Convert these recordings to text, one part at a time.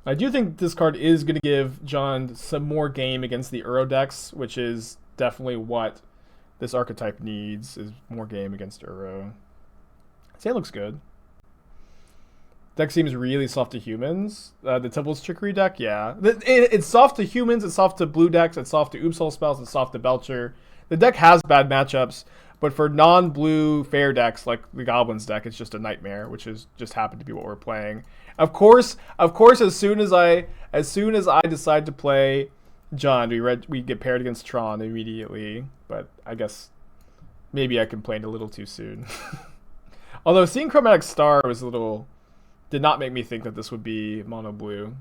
I do think this card is going to give John some more game against the Uro decks, which is definitely what this archetype needs, is more game against Uro. Say it looks good. Deck seems really soft to humans. The Tibalt's Trickery deck, yeah. It's soft to humans, it's soft to blue decks, it's soft to Ouphe spells, it's soft to Belcher. The deck has bad matchups, but for non-blue fair decks like the Goblins deck, it's just a nightmare, which is just happened to be what we're playing. Of course, as soon as I decide to play John, we get paired against Tron immediately. But I guess maybe I complained a little too soon. Although seeing Chromatic Star was did not make me think that this would be mono blue.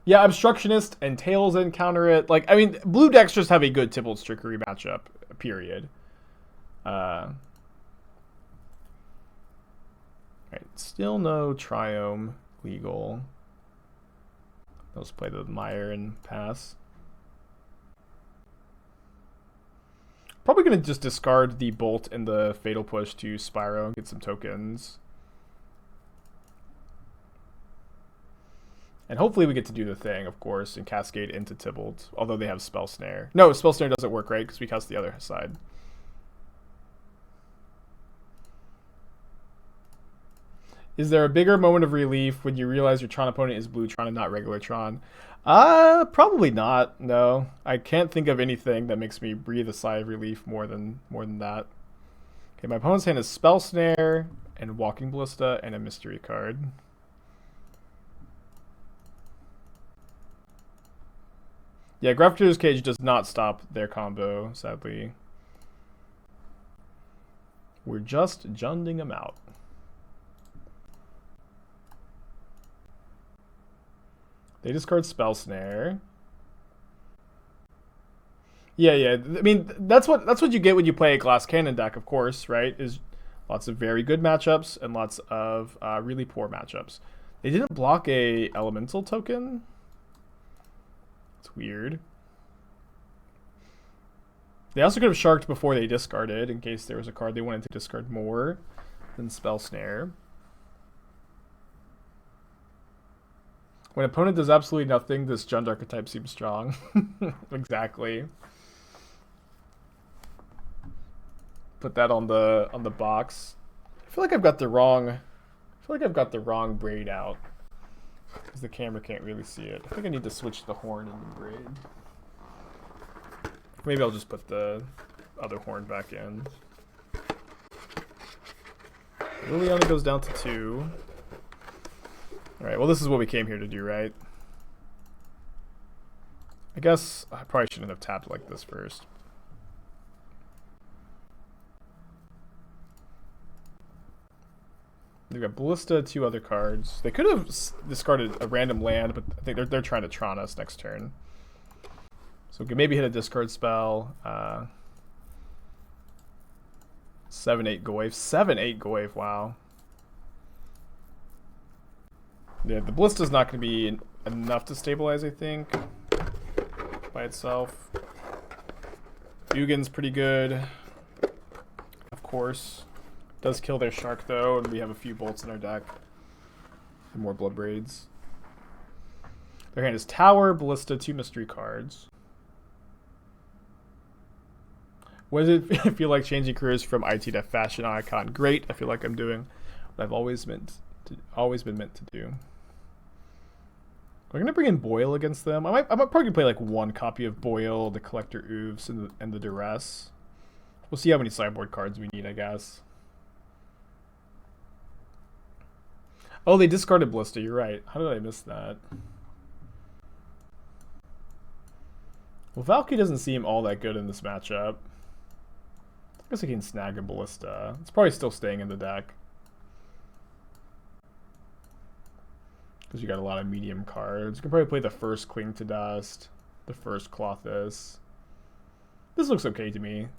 Yeah, Obstructionist and Tails encounter it. Like, I mean, blue decks just have a good Tibalt's Trickery matchup, period. Right, still no Triome legal. Let's play the Mire and pass. Probably going to just discard the Bolt and the Fatal Push to Spyro and get some tokens. And hopefully we get to do the thing, of course, and cascade into Tibalt. Although they have Spell Snare. No, Spell Snare doesn't work, right? Because we cast the other side. Is there a bigger moment of relief when you realize your Tron opponent is blue Tron and not regular Tron? Probably not. No, I can't think of anything that makes me breathe a sigh of relief more than that. Okay, my opponent's hand is Spell Snare and Walking Ballista and a mystery card. Yeah, Grafdigger's Cage does not stop their combo, sadly. We're just junding them out. They discard Spell Snare. Yeah. I mean, that's what you get when you play a Glass Cannon deck, of course, right? Is lots of very good matchups and lots of really poor matchups. They didn't block a Elemental token. It's weird. They also could have Sharked before they discarded in case there was a card they wanted to discard more than Spell Snare. When opponent does absolutely nothing, this Jund archetype seems strong. Exactly. Put that on the box. I feel like I've got the wrong braid out. Because the camera can't really see it. I think I need to switch the horn in the braid. Maybe I'll just put the other horn back in. Liliana goes down to 2. Alright, well this is what we came here to do, right? I guess I probably shouldn't have tapped like this first. They've got Ballista, 2 other cards. They could have discarded a random land, but I think they're trying to Tron us next turn. So we can maybe hit a discard spell. 7-8 Goyf. 7-8 Goyf, wow. Yeah, the Ballista's not going to be enough to stabilize, I think, by itself. Dugan's pretty good, of course. Does kill their Shark, though, and we have a few bolts in our deck. And more Bloodbraids. Their hand is Tower, Ballista, 2 mystery cards. What does it feel like changing careers from IT to fashion icon? Great. I feel like I'm doing what I've always been meant to do. We're gonna bring in Boyle against them. I might probably play like 1 copy of Boyle, the Collector Ouphes, and the Duress. We'll see how many sideboard cards we need, I guess. Oh, they discarded Ballista. You're right. How did I miss that? Well, Valki doesn't seem all that good in this matchup. I guess I can snag a Ballista. It's probably still staying in the deck. Because you got a lot of medium cards. You can probably play the first Cling to Dust, the first Klothys. This looks okay to me.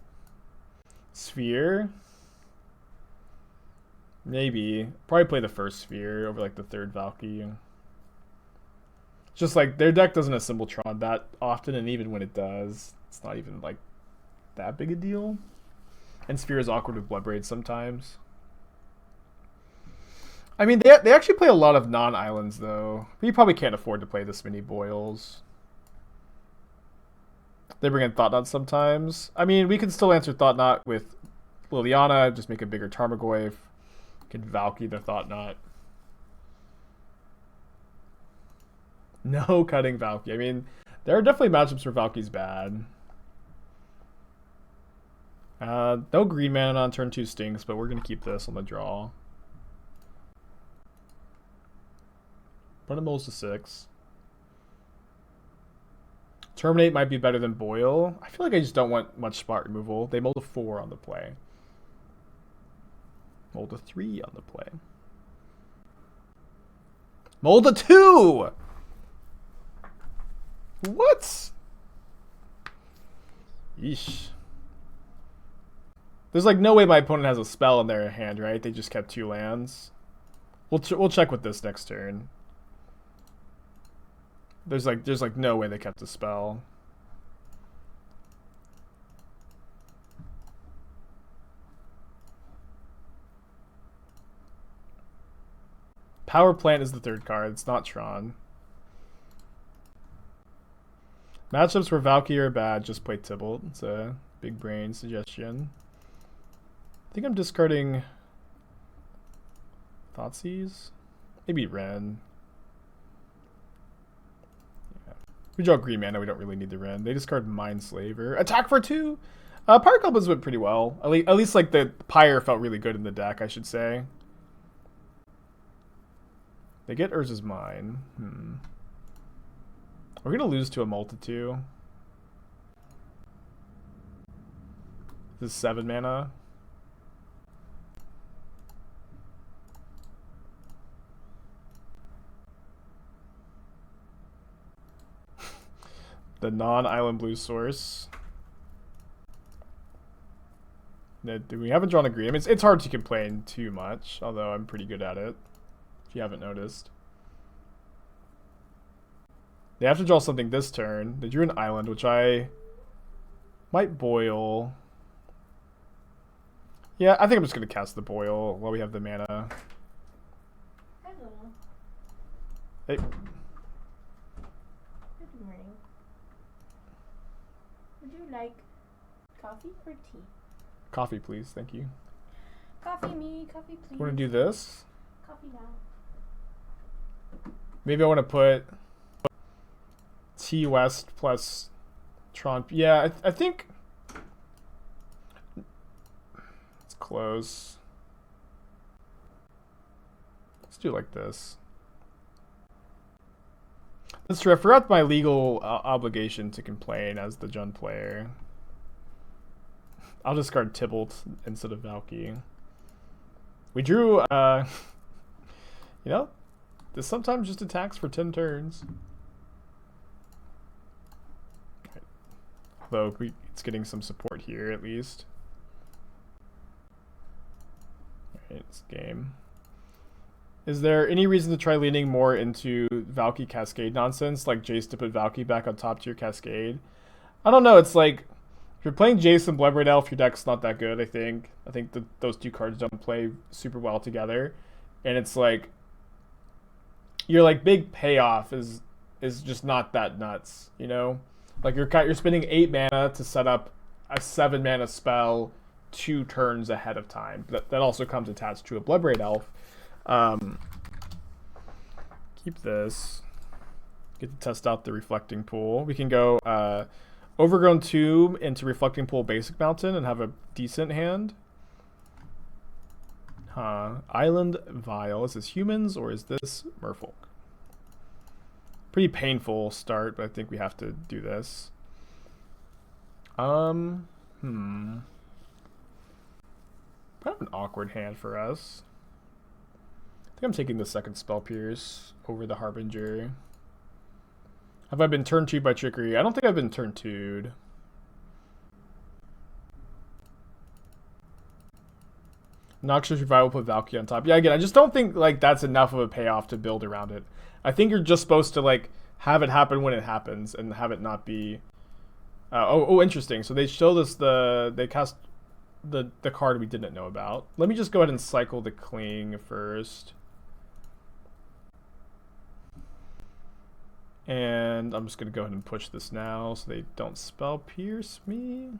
Sphere? Maybe. Probably play the first Sphere over like the 3rd Valki. Just like their deck doesn't assemble Tron that often, and even when it does, it's not even like that big a deal. And Sphere is awkward with Bloodbraid sometimes. I mean, they actually play a lot of non-islands, though. We probably can't afford to play this many boils. They bring in Thought Knot sometimes. I mean, we can still answer Thought Knot with Liliana, just make a bigger Tarmogoyf. Can Valki the Thought Knot. No cutting Valki. I mean, there are definitely matchups where Valky's bad. No green mana on turn 2 stinks, but we're going to keep this on the draw. Run a Moles to 6. Terminate might be better than Boil. I feel like I just don't want much spot removal. They mold a 4 on the play. Mold a 3 on the play. Mold a 2! What? Yeesh. There's like no way my opponent has a spell in their hand, right? They just kept 2 lands. We'll check with this next turn. There's like no way they kept a spell. Power Plant is the 3rd card. It's not Tron. Matchups where Valky are bad, just play Tibalt. It's a big brain suggestion. I think I'm discarding Thoughtseize. Maybe Wrenn. Yeah. We draw green mana, we don't really need the Wrenn. They discard Mindslaver. Attack for 2! Pyre Goblins went pretty well. At least like the Pyre felt really good in the deck, I should say. They get Urza's Mine. We're going to lose to a Multitude. This is 7 mana. The non-island blue source. We haven't drawn a green. I mean, it's hard to complain too much, although I'm pretty good at it, if you haven't noticed. They have to draw something this turn. They drew an island, which I might boil. Yeah, I think I'm just going to cast the boil while we have the mana. Hello. Hey. Good morning. Would you like coffee or tea? Coffee, please. Thank you. Coffee me, coffee please. Want to do this? Coffee now. Maybe I want to put T West plus Tron. Yeah, I think it's close. Let's do it like this. That's true. I forgot my legal obligation to complain as the Jund player. I'll discard Tibalt instead of Valky. We drew, you know, this sometimes just attacks for 10 turns. Although it's getting some support here at least. Alright, it's game. Is there any reason to try leaning more into Valky Cascade nonsense, like Jace to put Valky back on top tier Cascade? I don't know, it's like, if you're playing Jace and Bloodbraid Elf, your deck's not that good, I think. I think those 2 cards don't play super well together. And it's like, your like big payoff is just not that nuts, you know? Like you're spending 8 mana to set up a 7 mana spell 2 turns ahead of time. That also comes attached to a Bloodbraid Elf. Keep this. Get to test out the Reflecting Pool. We can go Overgrown Tomb into Reflecting Pool Basic Mountain and have a decent hand. Island Vial. Is this humans or is this merfolk? Pretty painful start, but I think we have to do this. Kind of an awkward hand for us. I think I'm taking the second Spell Pierce over the Harbinger. Have I been turn 2 by trickery? I don't think I've been turn 2'd. Noxious Revival, put Valky on top. Yeah, again, I just don't think like that's enough of a payoff to build around it. I think you're just supposed to like have it happen when it happens and have it not be. Interesting. So they showed us they cast the card we didn't know about. Let me just go ahead and cycle the Cling first. And I'm just going to go ahead and push this now so they don't spell pierce me.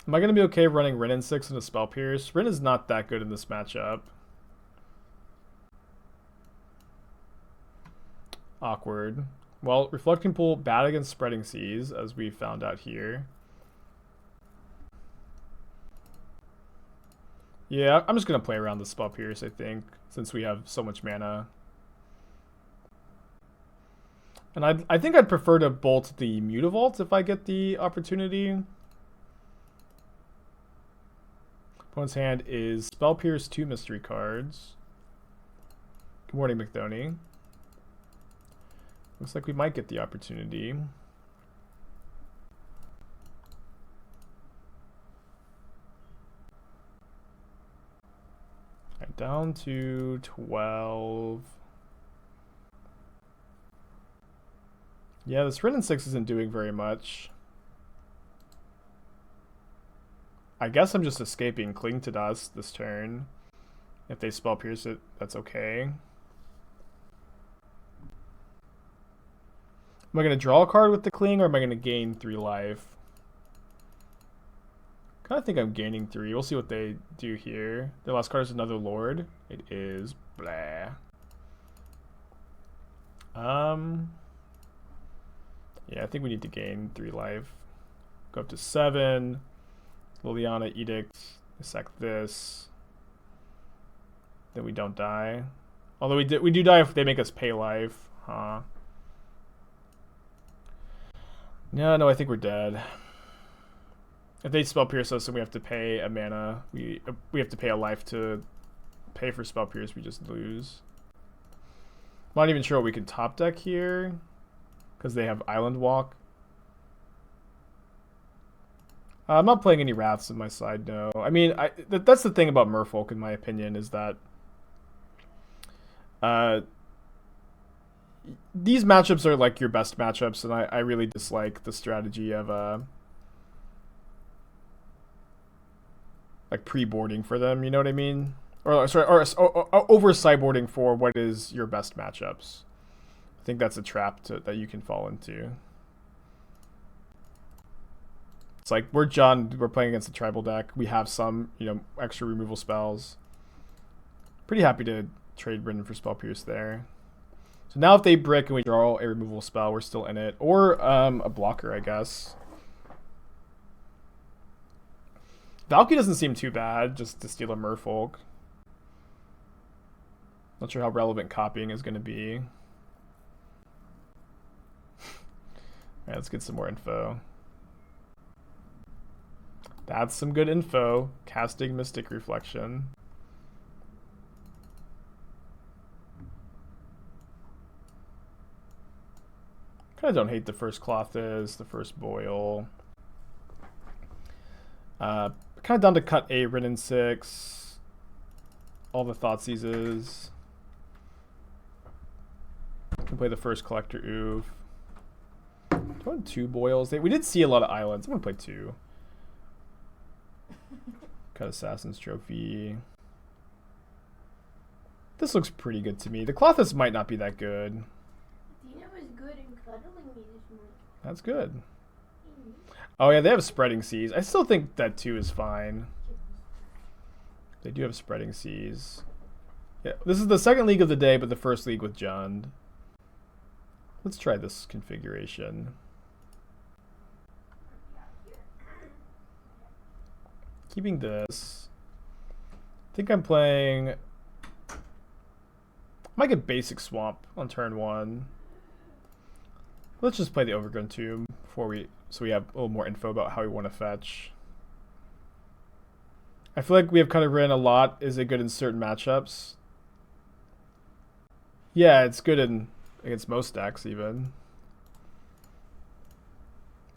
Am I going to be okay running Wrenn and Six into spell pierce? Wrenn is not that good in this matchup. Awkward. Well, Reflecting Pool bad against Spreading Seas, as we found out here. Yeah, I'm just going to play around the spell pierce, I think, since we have so much mana. And I think I'd prefer to bolt the Mutavault if I get the opportunity. Opponent's hand is Spell Pierce, 2 mystery cards. Good morning, McDoney. Looks like we might get the opportunity. Right, down to 12. Yeah, this Wrenn and Six isn't doing very much. I guess I'm just escaping Cling to Dust this turn. If they spell pierce it, that's okay. Am I going to draw a card with the Cling, or am I going to gain 3 life? Kind of think I'm gaining 3. We'll see what they do here. Their last card is another Lord. It is blah. Yeah, I think we need to gain 3 life. Go up to 7. Liliana, Edict. Sack this. Then we don't die. Although we do die if they make us pay life. Huh. No, I think we're dead. If they spell pierce us and we have to pay a mana, we have to pay a life to pay for spell pierce, we just lose. I'm not even sure what we can top deck here, because they have Island Walk. I'm not playing any Wraths in my side, no. I mean, that's the thing about Merfolk, in my opinion, is that these matchups are like your best matchups, and I really dislike the strategy of like pre-boarding for them, you know what I mean? Or sorry, or over sideboarding for what is your best matchups. I think that's a trap that you can fall into. It's like we're playing against a tribal deck. We have some, extra removal spells. Pretty happy to trade Wrenn for spell pierce there. So now if they brick and we draw a removal spell, we're still in it. Or a blocker, I guess. Valki doesn't seem too bad, just to steal a Merfolk. Not sure how relevant copying is going to be. Alright, let's get some more info. That's some good info. Casting Mystic Reflection. Kind of don't hate the first Klothys, the first Boil. Kind of down to cut a Wrenn and Six. All the Thoughtseizes. Can play the first Collector Ouphe. Do I want 2 Boils? We did see a lot of islands. I'm gonna play 2. Cut Assassin's Trophy. This looks pretty good to me. The Klothys might not be that good. Dina was good in cuddling me this morning. That's good. Oh yeah, they have Spreading Seas. I still think that 2 is fine. They do have Spreading Seas. Yeah, this is the second league of the day, but the first league with Jund. Let's try this configuration. Keeping this. I think I'm playing... I might get Basic Swamp on turn 1. Let's just play the Overgrown Tomb so we have a little more info about how we want to fetch. I feel like we have kind of ran a lot. Is it good in certain matchups? Yeah, it's good against most decks even.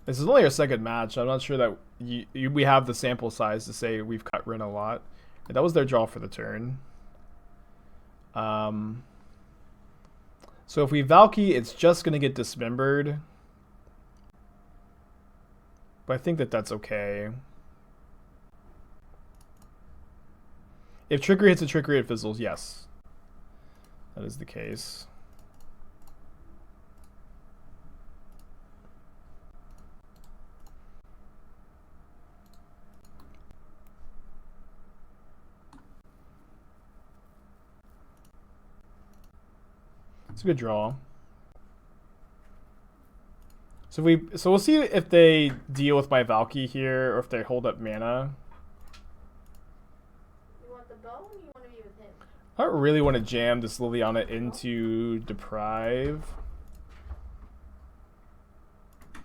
This is only our second match. I'm not sure that we have the sample size to say we've cut Wrenn a lot. That was their draw for the turn. So if we Valki, it's just going to get dismembered. But I think that that's okay. If trickery hits a trickery, it fizzles. Yes, that is the case. It's a good draw. So we'll see if they deal with my Valki here or if they hold up mana. You want the bow or you want to be with him? I don't really want to jam this Liliana into Deprive.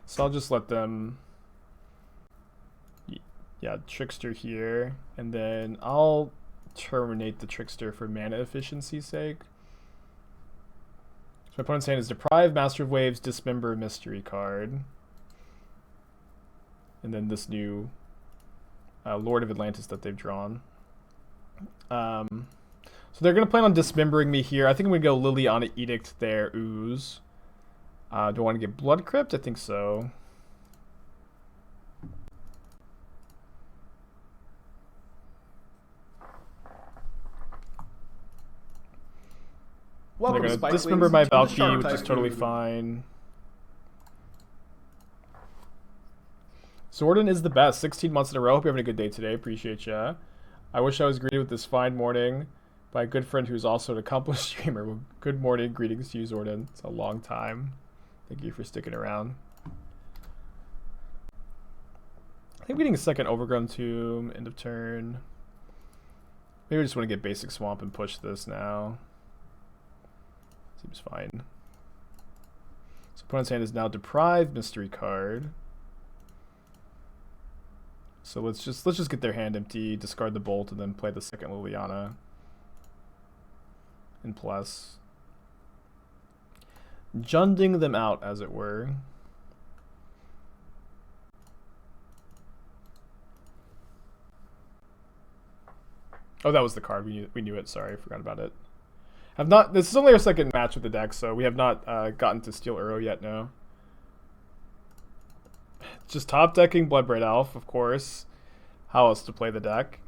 So I'll just let them, yeah, Trickster here. And then I'll terminate the Trickster for mana efficiency's sake. So my opponent's hand is Deprive, Master of Waves, Dismember, Mystery card. And then this new Lord of Atlantis that they've drawn. So they're going to plan on dismembering me here. I think I'm going to go Liliana Edict there, Ooze. Do I want to get Blood Crypt? I think so. Welcome, they're going to dismember my Valki, which is totally fine. Zordon is the best. 16 months in a row. Hope you're having a good day today. Appreciate ya. I wish I was greeted with this fine morning by a good friend who's also an accomplished streamer. Well, good morning. Greetings to you, Zordon. It's a long time. Thank you for sticking around. I think I'm getting a second Overgrown Tomb. End of turn. Maybe I just want to get basic Swamp and push this now. Seems fine. So opponent's hand is now Deprived, Mystery card. So let's just get their hand empty, discard the Bolt, and then play the second Liliana. And plus, Junding them out, as it were. Oh, that was the card. We knew it. Sorry, I forgot about it. This is only our second match with the deck, so we have not gotten to Steel Uro yet, no. Just top decking Bloodbraid Elf, of course. How else to play the deck?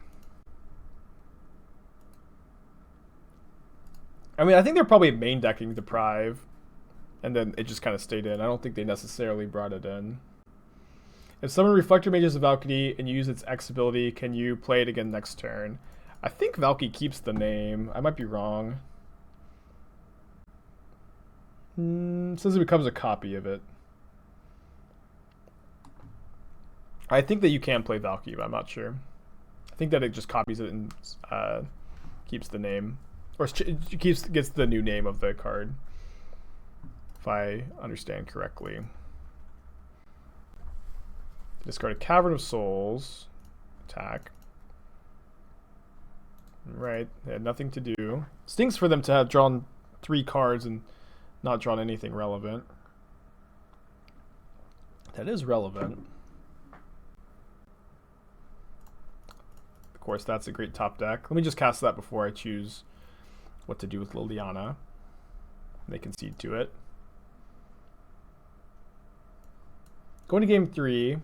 I mean, I think they're probably main decking Deprive, and then it just kind of stayed in. I don't think they necessarily brought it in. If someone Reflector Mages a Valkyrie and you use its X ability, can you play it again next turn? I think Valky keeps the name. I might be wrong. Says it becomes a copy of it. I think that you can play Valky, but I'm not sure. I think that it just copies it and keeps the name, or gets the new name of the card, if I understand correctly. Discard a Cavern of Souls. Attack. Right, they had nothing to do. Stinks for them to have drawn 3 cards and not drawn anything relevant. That is relevant. Of course, that's a great top deck. Let me just cast that before I choose what to do with Liliana. They concede to it. Going to game 3.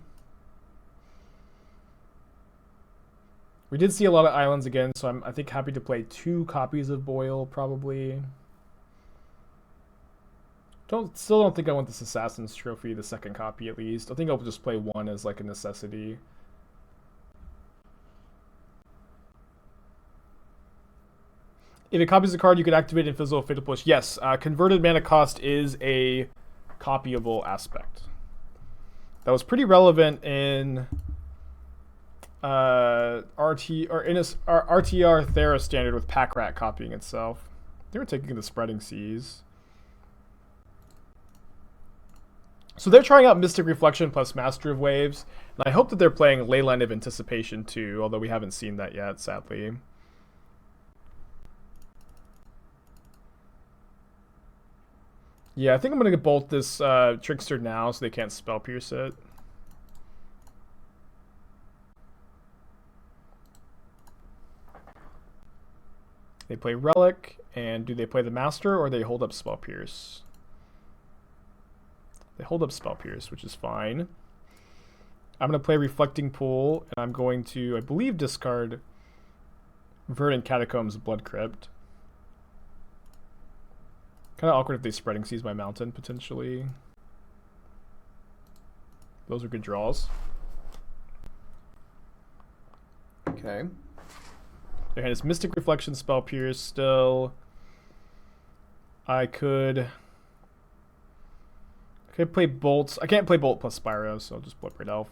We did see a lot of islands again, so I'm, I think, happy to play 2 copies of Boyle, probably. Still don't think I want this Assassin's Trophy, the second copy at least. I think I'll just play 1 as like a necessity. If it copies a card, you can activate and fizzle a Fatal Push. Yes, converted mana cost is a copyable aspect. That was pretty relevant in RTR Thera standard with Pack Rat copying itself. They were taking the Spreading Seas. So they're trying out Mystic Reflection plus Master of Waves, and I hope that they're playing Leyline of Anticipation too, although we haven't seen that yet, sadly. Yeah, I think I'm going to bolt this Trickster now so they can't Spell Pierce it. They play Relic, and do they play the Master or they hold up Spell Pierce? They hold up Spell Pierce, which is fine. I'm going to play Reflecting Pool, and I'm going to, I believe, discard Verdant Catacombs, Blood Crypt. Kind of awkward if they Spreading Seas by Mountain, potentially. Those are good draws. Okay. Their hand is Mystic Reflection, Spell Pierce still. I could play Bolts. I can't play Bolt plus Spyro, so I'll just Bloodbraid Elf.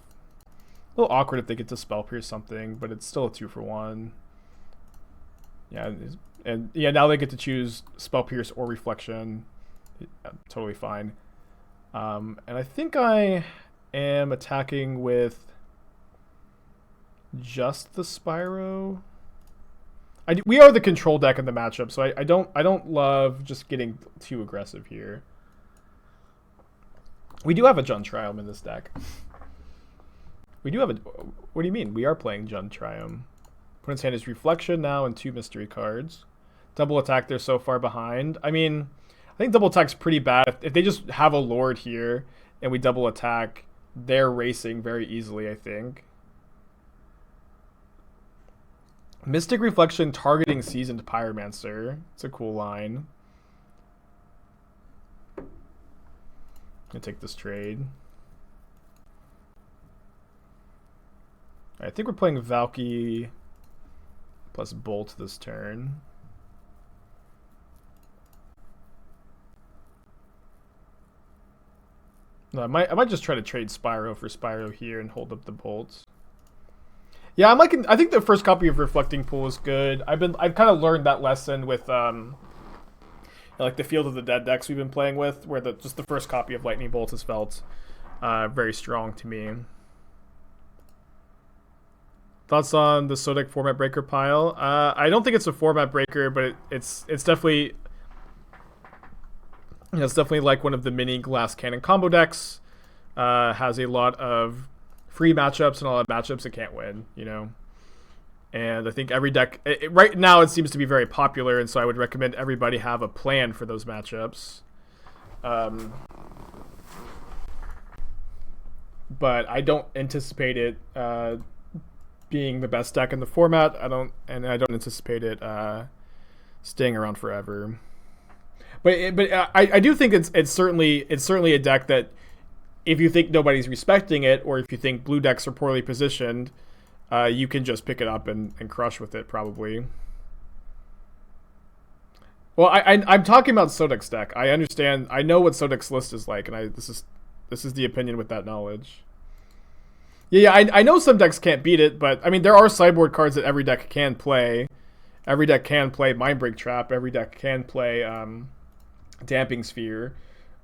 A little awkward if they get to Spell Pierce something, but it's still a 2-for-1. Yeah, and yeah, now they get to choose Spell Pierce or Reflection. Yeah, totally fine. And I think I am attacking with just the Spyro. We are the control deck in the matchup, so I don't love just getting too aggressive here. We do have a Jund Triumph in this deck. We do have a... What do you mean? We are playing Jund Triumph. Opponent's hand is Reflection now and 2 mystery cards. Double attack, they're so far behind. I mean, I think double attack's pretty bad. If they just have a Lord here and we double attack, they're racing very easily, I think. Mystic Reflection targeting Seasoned Pyromancer. It's a cool line. I'm gonna take this trade. I think we're playing Valki plus Bolt this turn. No, I might just try to trade Spyro for Spyro here and hold up the Bolts. Yeah, I think the first copy of Reflecting Pool is good. I've kind of learned that lesson with like the Field of the Dead decks we've been playing with, where just the first copy of Lightning Bolt has felt very strong to me. Thoughts on the Sodek format breaker pile? I don't think it's a format breaker, but it's definitely it's definitely like one of the mini Glass Cannon combo decks. Has a lot of free matchups and a lot of matchups it can't win, you know. And I think every deck right now it seems to be very popular, and so I would recommend everybody have a plan for those matchups. But I don't anticipate it being the best deck in the format. I don't anticipate it staying around forever. But I do think it's certainly a deck that, if you think nobody's respecting it, or if you think blue decks are poorly positioned, you can just pick it up and crush with it, probably. Well, I'm talking about Sodek's deck. I understand. I know what Sodek's list is like, and this is the opinion with that knowledge. Yeah, I know some decks can't beat it, but I mean there are sideboard cards that every deck can play. Every deck can play Mindbreak Trap. Every deck can play Damping Sphere,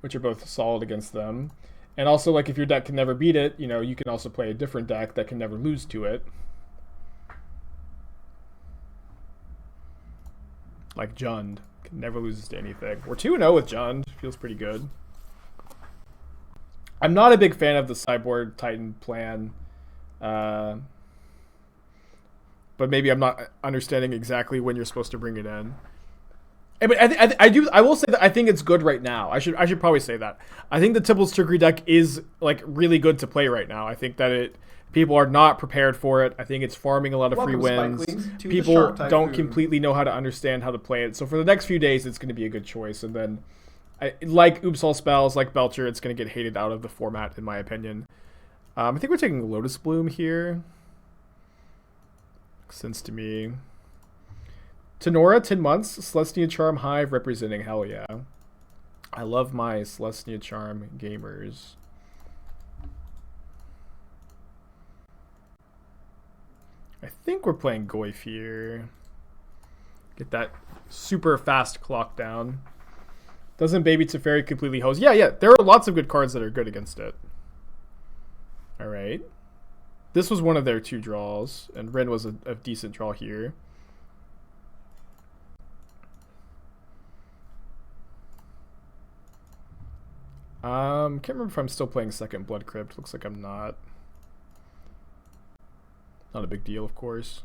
which are both solid against them. And also, like, if your deck can never beat it, you know, you can also play a different deck that can never lose to it. Like Jund. Can never loses to anything. We're 2-0 with Jund. Feels pretty good. I'm not a big fan of the Sideboard Titan plan. But maybe I'm not understanding exactly when you're supposed to bring it in. But I will say that I think it's good right now. I should probably say that. I think the Tibalt's Trickery deck is like really good to play right now. I think that people are not prepared for it. I think it's farming a lot of free wins. People don't completely know how to understand how to play it. So for the next few days, it's going to be a good choice. And then, like Ouphe All Spells, like Belcher, it's going to get hated out of the format, in my opinion. I think we're taking Lotus Bloom here. Makes sense to me. Tenora, 10 months, Celestia Charm Hive representing, hell yeah. I love my Celestia Charm gamers. I think we're playing Goyf here. Get that super fast clock down. Doesn't Baby Teferi completely hose? Yeah, there are lots of good cards that are good against it. Alright. This was one of their 2 draws, and Wrenn was a decent draw here. Can't remember if I'm still playing second Blood Crypt. Looks like I'm not. Not a big deal, of course.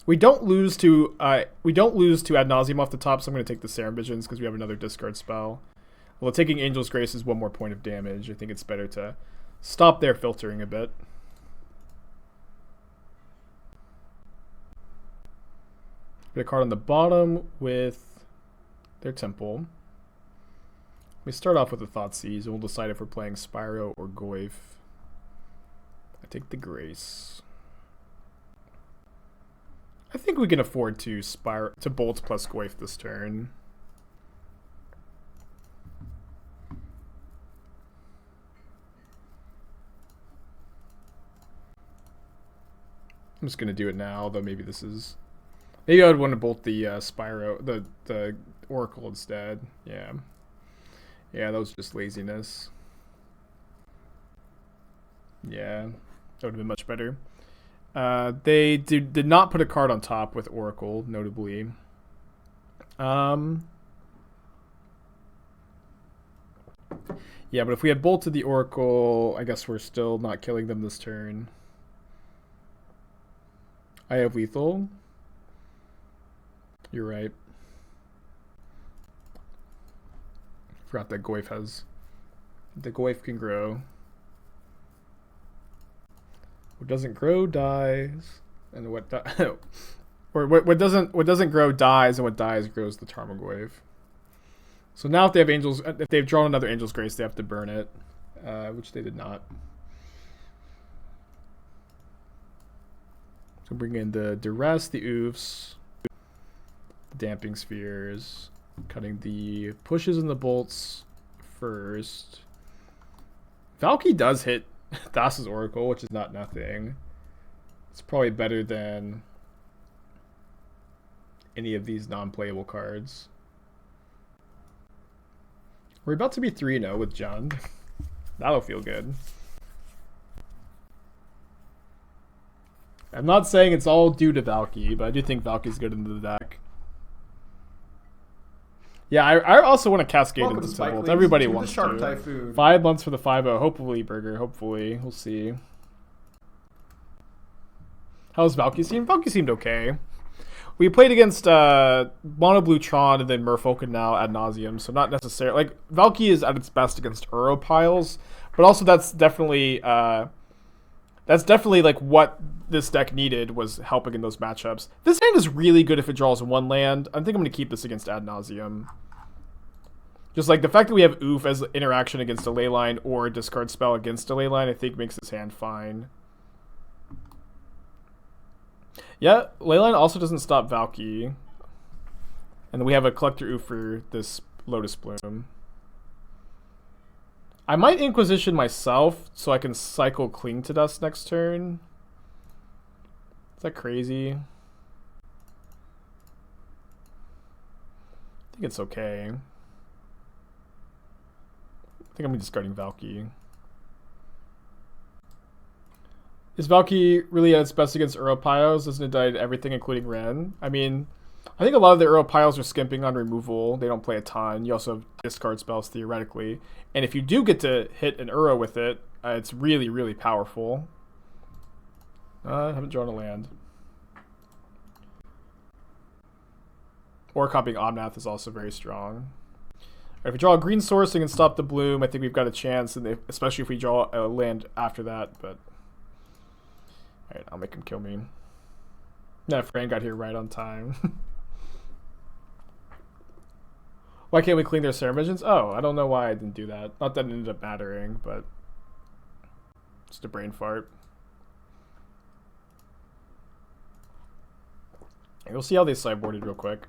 We don't lose to Ad Nauseam off the top, so I'm going to take the Serum Visions because we have another discard spell. Well, taking Angel's Grace is 1 more point of damage. I think it's better to stop their filtering a bit. Put a card on the bottom with their temple. We start off with a Thoughtseize, and we'll decide if we're playing Spyro or Goyf. I take the Grace. I think we can afford to Bolt plus Goyf this turn. I'm just gonna do it now, though maybe this is... Maybe I would want to bolt the Spyro, the Oracle instead. Yeah. Yeah, that was just laziness. Yeah, that would have been much better. They did not put a card on top with Oracle, notably. Yeah, but if we had bolted the Oracle, I guess we're still not killing them this turn. I have lethal. You're right. Forgot that Goyf has... The Goyf can grow. What doesn't grow dies, and what or what doesn't grow dies, and what dies grows the Tarmogoyf. So now if they have angels, if they've drawn another Angel's Grace, they have to burn it, which they did not. So bring in the Duress, the Ouphes, the Damping Spheres, cutting the pushes and the bolts first. Valki does hit Thassa's Oracle, which is not nothing. It's probably better than any of these non-playable cards. We're about to be 3-0 with Jund. That'll feel good. I'm not saying it's all due to Valki, but I do think Valki's good into the deck. Yeah, I also want to cascade into Tibalt. Everybody wants to. Typhoon. 5 months for the 5-0. Hopefully, Burger. Hopefully. We'll see. How's Valki seem? Valki seemed okay. We played against Mono Blue Tron and then Merfolk now ad nauseum, so not necessarily... Like, Valki is at its best against Uro piles, but also that's definitely like what this deck needed, was helping in those matchups. This hand is really good if it draws one land. I think I'm going to keep this against ad nauseum. Just like the fact that we have Ouphe as interaction against a leyline or a discard spell against a leyline, I think makes this hand fine. Yeah, leyline also doesn't stop Valki. And we have a Collector Ouphe for this Lotus Bloom. I might Inquisition myself so I can cycle Cling to Dust next turn. Is that crazy? I think it's okay. I think I'm discarding Valki. Is Valki really at its best against Uro piles? Doesn't it die to everything, including Wrenn? I mean, I think a lot of the Uro piles are skimping on removal. They don't play a ton. You also have discard spells, theoretically. And if you do get to hit an Uro with it, it's really, really powerful. I haven't drawn a land. Or copying Omnath is also very strong. If we draw a green source and can stop the bloom, I think we've got a chance, and especially if we draw a land after that. But alright, I'll make him kill me. Nah, Fran got here right on time. Why can't we clean their Sarah Visions? Oh, I don't know why I didn't do that. Not that it ended up mattering, but just a brain fart. And we'll see how they sideboarded real quick.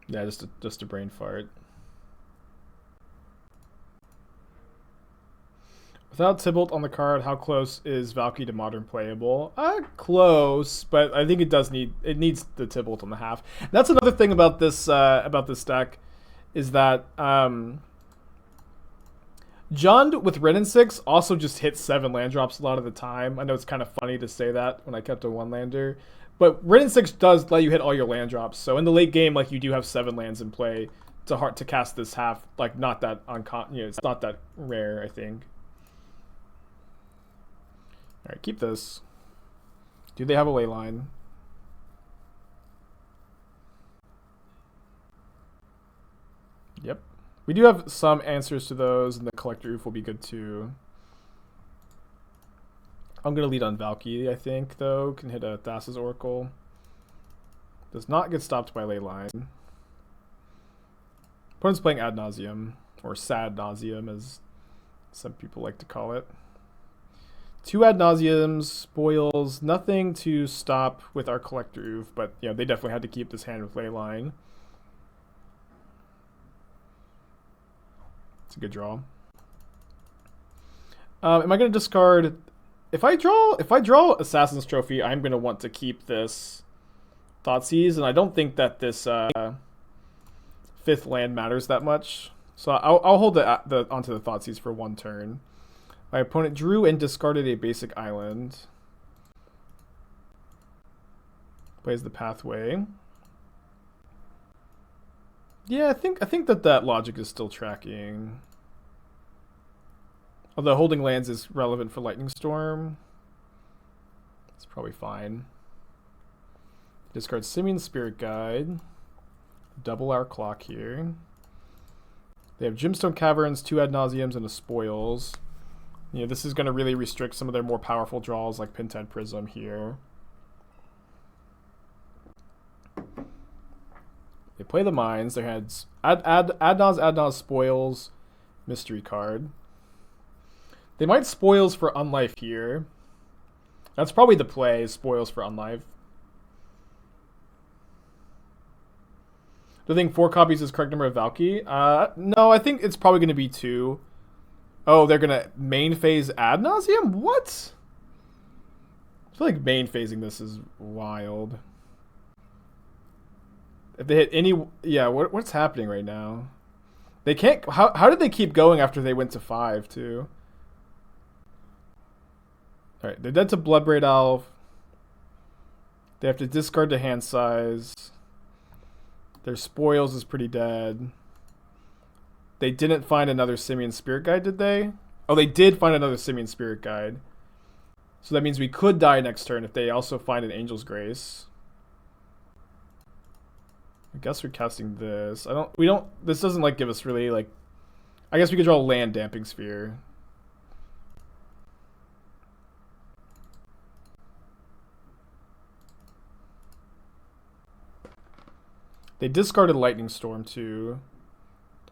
Yeah, just a brain fart. Without Tibalt on the card, how close is Valki to modern playable? Close, but I think it needs the Tibalt on the half. That's another thing about this deck, is that Jund with Wrenn and Six also just hits 7 land drops a lot of the time. I know it's kind of funny to say that when I kept a 1-lander. But Wrenn and Six does let you hit all your land drops. So in the late game, like, you do have 7 lands in play to cast this half. Like, not that it's not that rare, I think. All right, keep this. Do they have a ley line? Yep. We do have some answers to those, and the Collector Ouphe will be good too. I'm going to lead on Valki, I think, though. Can hit a Thassa's Oracle. Does not get stopped by Leyline. Opponent's playing Ad Nauseam, or Sad Nauseam, as some people like to call it. 2 Ad Nauseams, spoils, nothing to stop with our Collector Ouphe, but you know, they definitely had to keep this hand with Leyline. It's a good draw. Am I going to discard? If I draw Assassin's Trophy, I'm going to want to keep this Thoughtseize, and I don't think that this 5th land matters that much. So I'll hold onto the Thoughtseize for 1 turn. My opponent drew and discarded a basic island. Plays the Pathway. Yeah, I think that logic is still tracking. Although holding lands is relevant for Lightning Storm. It's probably fine. Discard Simian Spirit Guide. Double our clock here. They have Gemstone Caverns, 2 Ad Nauseams, and a Spoils. You know, this is going to really restrict some of their more powerful draws like Pentad Prism here. They play the Mines. Their heads Ad-Naz, Spoils, Mystery card. They might Spoils for Unlife here. That's probably the play, Spoils for Unlife. Do you think 4 copies is correct number of Valki? No, I think it's probably going to be 2. Oh, they're going to main phase Ad Nauseam? What? I feel like main phasing this is wild. If they hit any... Yeah, what's happening right now? They can't... How did they keep going after they went to 5, too? Alright, they're dead to Bloodbraid Elf. They have to discard the hand size. Their Spoils is pretty dead. They didn't find another Simian Spirit Guide, did they? Oh, they did find another Simian Spirit Guide. So that means we could die next turn if they also find an Angel's Grace. I guess we're casting this. This doesn't like give us really like... I guess we could draw a land Damping Sphere. They discarded Lightning Storm too.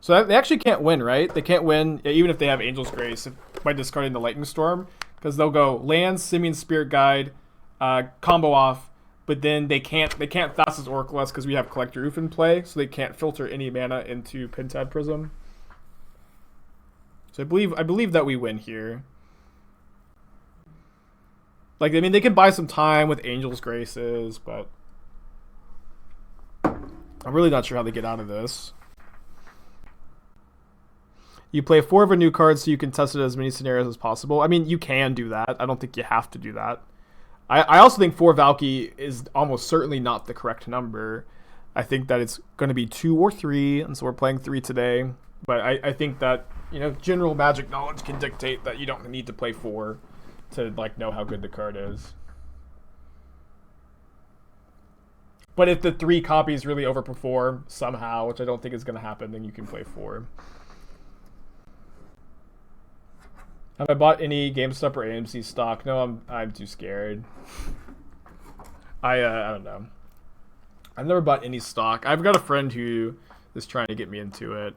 So they actually can't win, right? They can't win even if they have Angel's Grace by discarding the Lightning Storm, because they'll go land, Simian Spirit Guide, combo off, but then they can't Thassa's Oracle us because we have Collector Ouphe in play, so they can't filter any mana into Pentad Prism. So I believe that we win here. Like, I mean, they can buy some time with Angel's Graces, but I'm really not sure how they get out of this. You play 4 of a new card so you can test it as many scenarios as possible. I mean, you can do that. I don't think you have to do that. I also think 4 Valki is almost certainly not the correct number. I think that it's going to be 2 or 3, and so we're playing 3 today. But I think that, you know, general Magic knowledge can dictate that you don't need to play 4 to, like, know how good the card is. But if the 3 copies really overperform somehow, which I don't think is going to happen, then you can play 4. Have I bought any GameStop or AMC stock? No, I'm too scared. I don't know. I've never bought any stock. I've got a friend who is trying to get me into it.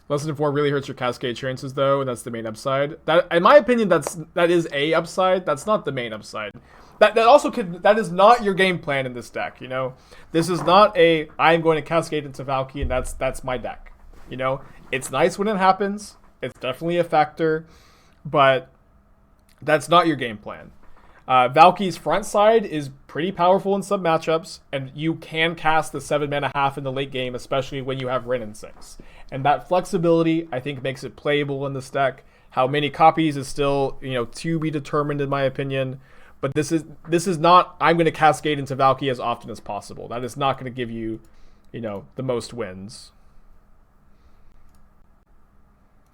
Less than 4 really hurts your Cascade chances though, and that's the main upside. That, in my opinion, that is a upside. That's not the main upside. That is not your game plan in this deck. You know, this is not a I'm going to Cascade into Valki and that's my deck. You know, it's nice when it happens. It's definitely a factor, but that's not your game plan. Valki's front side is pretty powerful in some matchups, and you can cast the 7 mana half in the late game, especially when you have Wrenn and Six. And that flexibility, I think, makes it playable in this deck. How many copies is still, you know, to be determined, in my opinion. But this is not I'm going to Cascade into Valki as often as possible. That is not going to give you, you know, the most wins.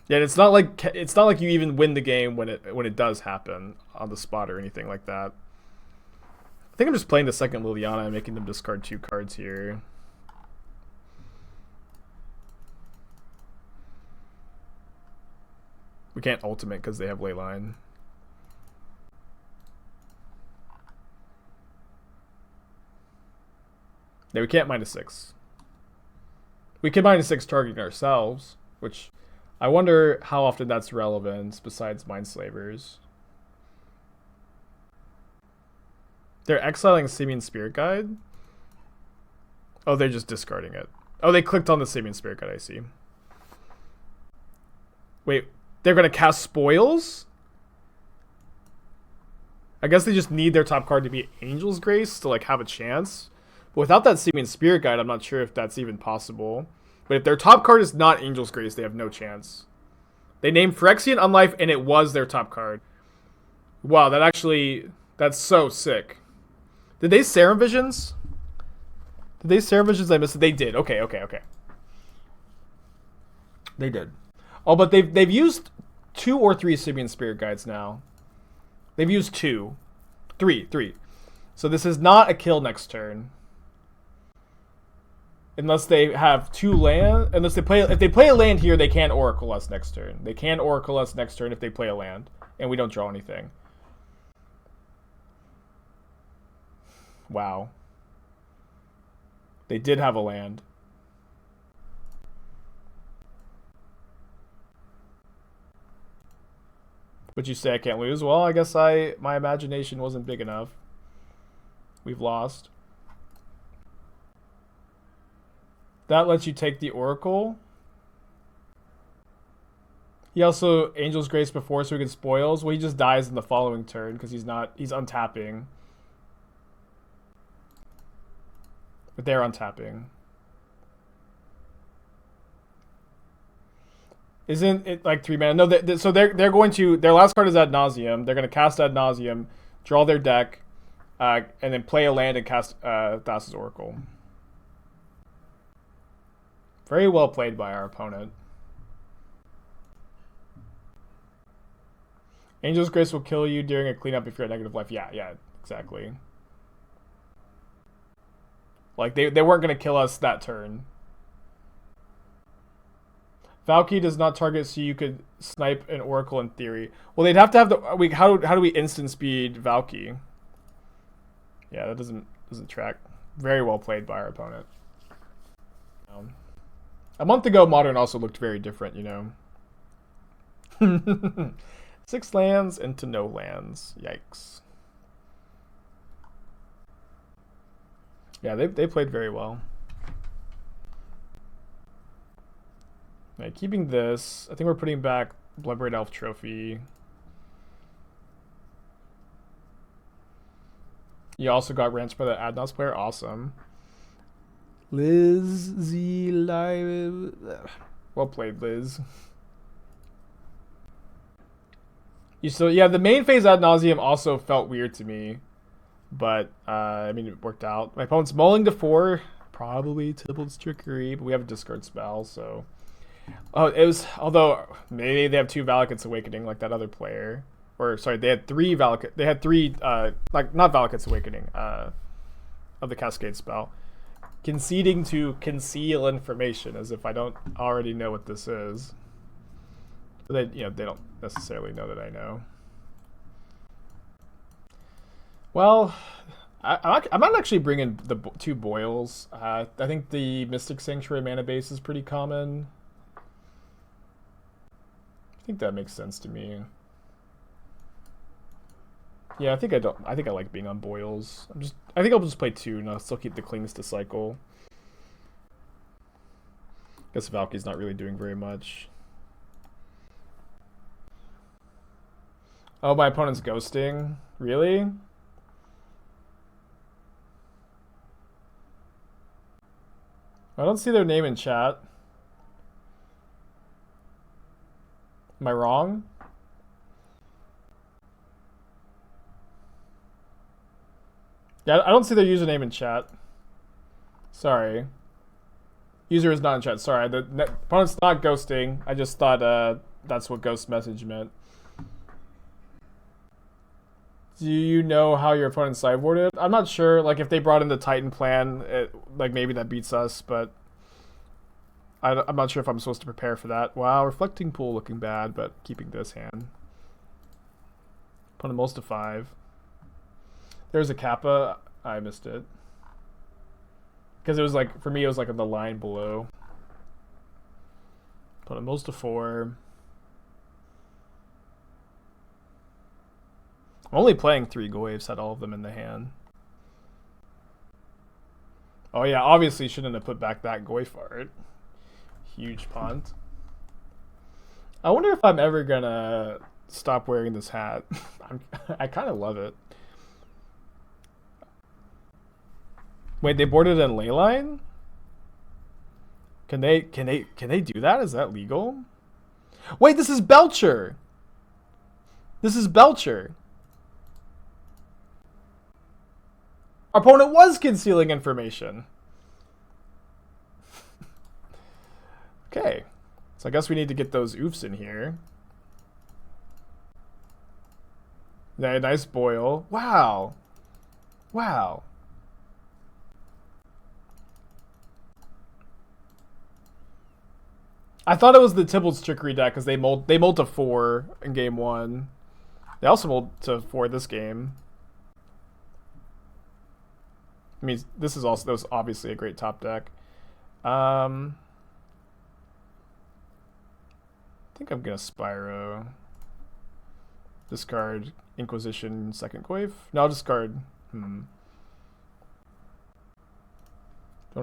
Yeah, it's not like you even win the game when it does happen on the spot or anything like that. I think I'm just playing the second Liliana and making them discard 2 cards here. We can't ultimate because they have Leyline. Yeah, we can't -6. We can -6 targeting ourselves, which I wonder how often that's relevant besides Mindslavers. They're exiling Simian Spirit Guide? Oh, they're just discarding it. Oh, they clicked on the Simian Spirit Guide, I see. Wait, they're going to cast Spoils? I guess they just need their top card to be Angel's Grace to like have a chance. But without that Simian Spirit Guide, I'm not sure if that's even possible. But if their top card is not Angel's Grace, they have no chance. They named Phyrexian Unlife, and it was their top card. Wow, that's so sick. Did they Serum Visions? Did they Serum Visions? I missed it. They did. Okay. They did. Oh, but they've used 2 or 3 Simian Spirit Guides now. They've used 2. 3. So this is not a kill next turn. Unless they have 2 land. If they play a land here, they can Oracle us next turn. They can Oracle us next turn if they play a land. And we don't draw anything. Wow. They did have a land. Would you say I can't lose? Well, I guess my imagination wasn't big enough. We've lost. That lets you take the Oracle. He also Angel's Grace before so he can Spoils. Well, he just dies in the following turn because he's untapping. But they're untapping. Isn't it like 3 mana? No, so they're going to, their last card is Ad Nauseam. They're going to cast Ad Nauseam, draw their deck, and then play a land and cast Thassa's Oracle. Very well played by our opponent. Angel's Grace will kill you during a cleanup if you're at negative life. Yeah, exactly. Like, they weren't going to kill us that turn. Valki does not target, so you could snipe an Oracle in theory. Well, they'd have to have the... How do we instant speed Valki? Yeah, that doesn't track. Very well played by our opponent. A month ago, Modern also looked very different, you know. 6 lands into no lands. Yikes. Yeah, they played very well. Right, keeping this. I think we're putting back Bloodbraid Elf trophy. You also got ranched by the Adnos player. Awesome. Liz Z Live. Well played, Liz. Yeah, the main phase Ad Nauseam also felt weird to me. But, I mean, it worked out. My opponent's mulling to 4. Probably Tibalt's Trickery, but we have a discard spell, so... Oh, although, maybe they have 2 Valakut's Awakening, like that other player. Or, sorry, they had 3 not Valakut's Awakening, of the Cascade spell. Conceding to conceal information, as if I don't already know what this is. But they don't necessarily know that I know. Well, I might actually bring in the 2 Boils. I think the Mystic Sanctuary mana base is pretty common. I think that makes sense to me. Yeah, I think I like being on Boils. I think I'll just play 2 and I'll still keep the Clings to cycle. Guess Valky's not really doing very much. Oh, my opponent's ghosting? Really? I don't see their name in chat. Am I wrong? Yeah, I don't see their username in chat. Sorry. User is not in chat. Sorry, the opponent's not ghosting. I just thought that's what ghost message meant. Do you know how your opponent sideboarded? I'm not sure. Like, if they brought in the Titan plan, like maybe that beats us, but I'm not sure if I'm supposed to prepare for that. Wow, Reflecting Pool looking bad, but keeping this hand. Put a most of 5. There's a Kappa. I missed it. Because it was like, for me, it was like on the line below. Put a most of 4. I'm only playing 3 Goyfs, had all of them in the hand. Oh yeah, obviously shouldn't have put back that Goyf art. Huge punt. I wonder if I'm ever gonna stop wearing this hat. I kind of love it. Wait, they boarded in Leyline? Can they do that? Is that legal? Wait, this is Belcher. This is Belcher. Our opponent was concealing information. Okay. So I guess we need to get those oofs in here. Yeah, nice boil. Wow. Wow. I thought it was the Tibalt's Trickery deck because they mold to 4 in game 1. They also mold to 4 this game. I mean, that was obviously a great top deck. I think I'm gonna Spyro. Discard Inquisition second Goyf. No, I'll discard. Don't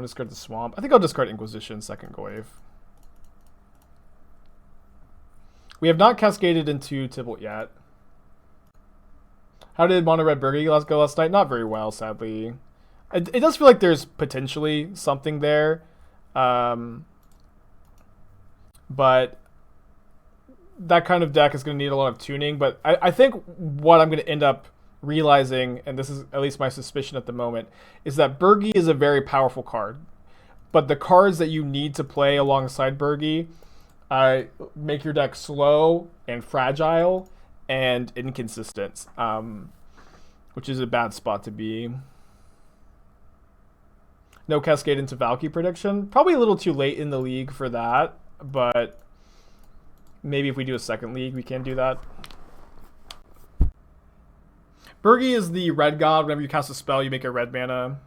discard the Swamp. I think I'll discard Inquisition second Goyf. We have not cascaded into Tibalt yet. How did Mono Red Burgundy go last night? Not very well, sadly. It does feel like there's potentially something there. But that kind of deck is going to need a lot of tuning. But I think what I'm going to end up realizing, and this is at least my suspicion at the moment, is that Burgi is a very powerful card. But the cards that you need to play alongside Burgi make your deck slow and fragile and inconsistent, which is a bad spot to be. No cascade into Valki prediction. Probably a little too late in the league for that, but maybe if we do a second league, we can do that. Burgi is the red god. Whenever you cast a spell, you make a red mana.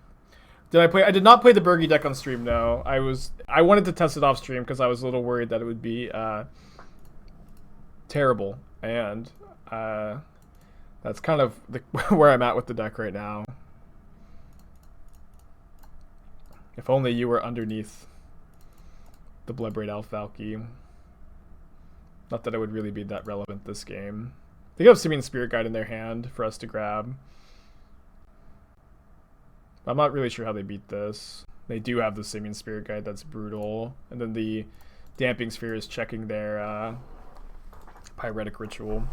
I did not play the Burgi deck on stream, no. I wanted to test it off stream because I was a little worried that it would be terrible. And that's kind of where I'm at with the deck right now. If only you were underneath the Bloodbraid Elf Valki. Not that it would really be that relevant this game. They have Simian Spirit Guide in their hand for us to grab. I'm not really sure how they beat this. They do have the Simian Spirit Guide, that's brutal. And then the Damping Sphere is checking their Pyretic Ritual.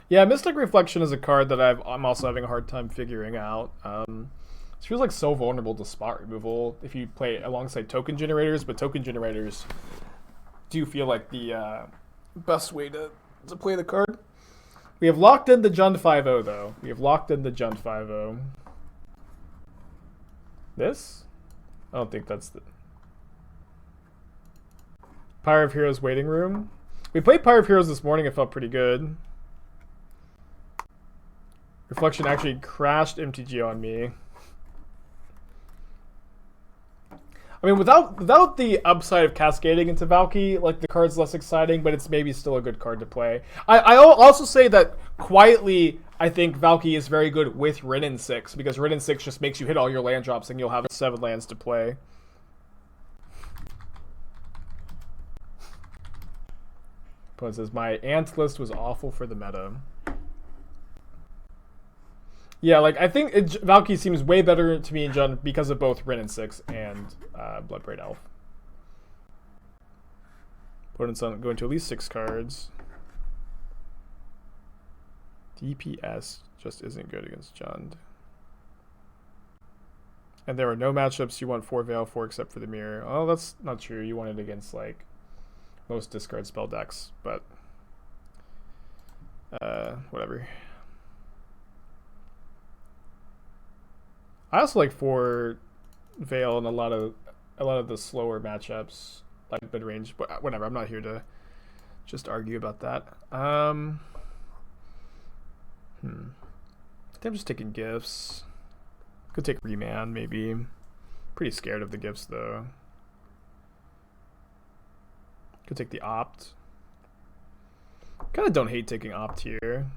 Yeah, Mystic Reflection is a card that I'm also having a hard time figuring out. It feels like so vulnerable to spot removal if you play it alongside token generators, but token generators do feel like the best way to play the card. We have locked in the Jund 5-0 though. We have locked in the Jund 5-0. This? I don't think that's the Pyre of Heroes waiting room. We played Pyre of Heroes this morning, it felt pretty good. Reflection actually crashed MTGO on me. I mean, without the upside of cascading into Valki, like, the card's less exciting, but it's maybe still a good card to play. I'll also say that quietly, I think Valki is very good with Wrenn and Six, because Wrenn and Six just makes you hit all your land drops and you'll have 7 lands to play. Opponent says, my ant list was awful for the meta. Yeah, like, I think Valki seems way better to me in Jund because of both Wrenn and Six and Bloodbraid Elf. Opponent's going to at least 6 cards. DPS just isn't good against Jund. And there are no matchups you want 4 Veil for except for the Mirror. Oh, that's not true. You want it against, like, most discard spell decks, but whatever. I also like 4 Veil in a lot of the slower matchups, like mid range. But whatever, I'm not here to just argue about that. I think I'm just taking gifts. Could take Remand maybe. Pretty scared of the gifts though. Could take the Opt. Kind of don't hate taking Opt here.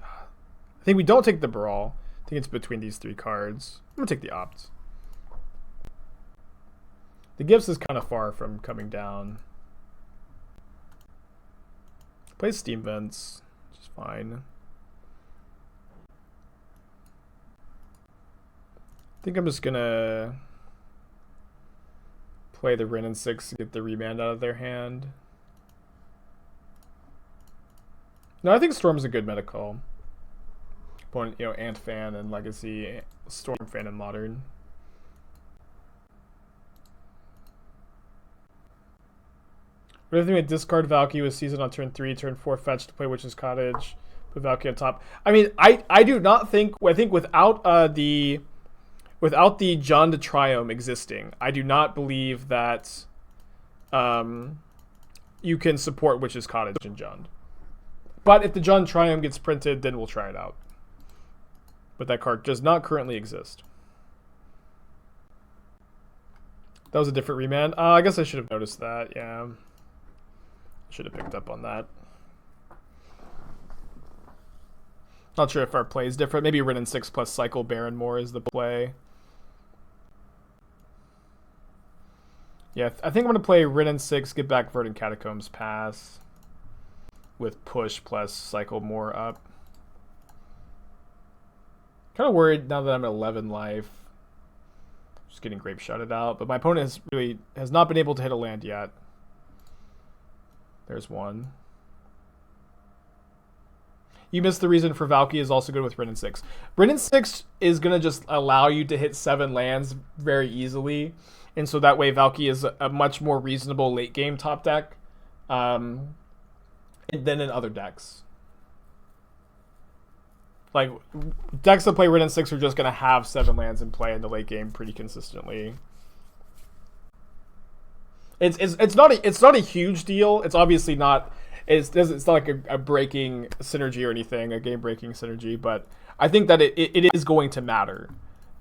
I think we don't take the Brawl. I think it's between these 3 cards. I'm gonna take the Opt. The gifts is kind of far from coming down. Play Steam Vents, which is fine. I think I'm just gonna play the Wrenn and Six to get the Remand out of their hand. No, I think Storm's a good meta call. Opponent, you know, Ant Fan and Legacy, Storm Fan and Modern. What if they discard Valki with Season on turn 3, turn 4 fetch to play Witch's Cottage, put Valki on top? I mean, I do not think, I think without the John to Triome existing, I do not believe that you can support Witch's Cottage in John. But if the John Triome gets printed, then we'll try it out. But that card does not currently exist. That was a different Remand. I guess I should have noticed that, yeah. Should have picked up on that. Not sure if our play is different. Maybe Wrenn and Six plus Cycle Barren Moor is the play. Yeah, I think I'm going to play Wrenn and Six, get back Verdant Catacombs, pass. With push plus Cycle Moor up. Kind of worried now that I'm at 11 life. Just getting Grape Shotted out. But my opponent has not been able to hit a land yet. There's one. You missed the reason for Valki is also good with Wrenn and Six. Wrenn and Six is going to just allow you to hit 7 lands very easily. And so that way Valki is a much more reasonable late game top deck than in other decks. Like, decks that play Wrenn and Six are just going to have 7 lands in play in the late game pretty consistently. It's not a huge deal. It's obviously not. It's not like a breaking synergy or anything, a game breaking synergy. But I think that it is going to matter,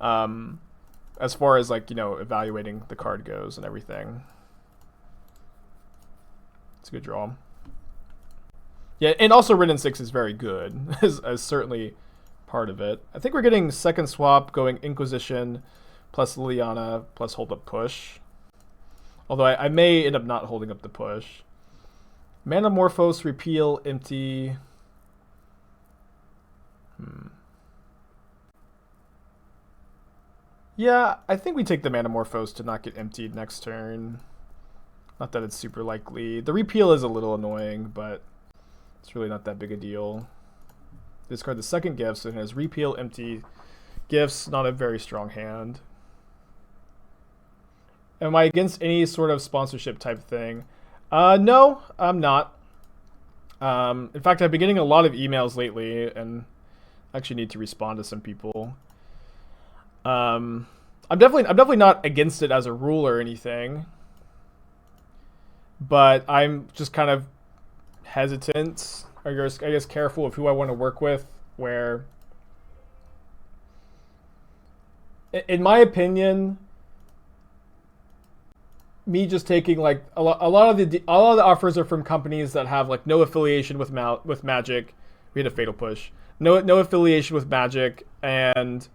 as far as like, you know, evaluating the card goes and everything. It's a good draw. Yeah, and also Wrenn and Six is very good, as certainly part of it. I think we're getting second swap going Inquisition plus Liliana plus hold up push. Although I may end up not holding up the push. Manamorphose, repeal, empty. Yeah, I think we take the Manamorphose to not get emptied next turn. Not that it's super likely. The repeal is a little annoying, but it's really not that big a deal. Discard the second gift, so it has repeal, empty, gifts, not a very strong hand. Am I against any sort of sponsorship type thing? No, I'm not. In fact, I've been getting a lot of emails lately, and I actually need to respond to some people. I'm definitely not against it as a rule or anything, but I'm just kind of hesitant, I guess careful of who I want to work with, where, in my opinion, me just taking like a lot of the offers are from companies that have like no affiliation with Magic. We had a fatal push. No affiliation with Magic, and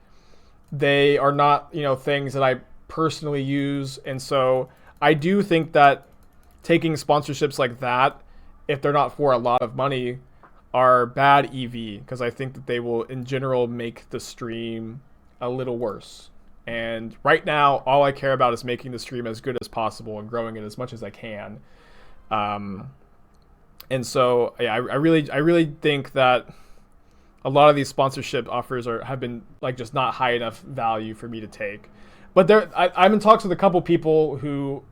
they are not, you know, things that I personally use. And so I do think that taking sponsorships like that, if they're not for a lot of money, are bad EV, because I think that they will in general make the stream a little worse. And right now, all I care about is making the stream as good as possible and growing it as much as I can. And so, yeah, I really think that a lot of these sponsorship offers have been like just not high enough value for me to take. But I'm in talks with a couple people who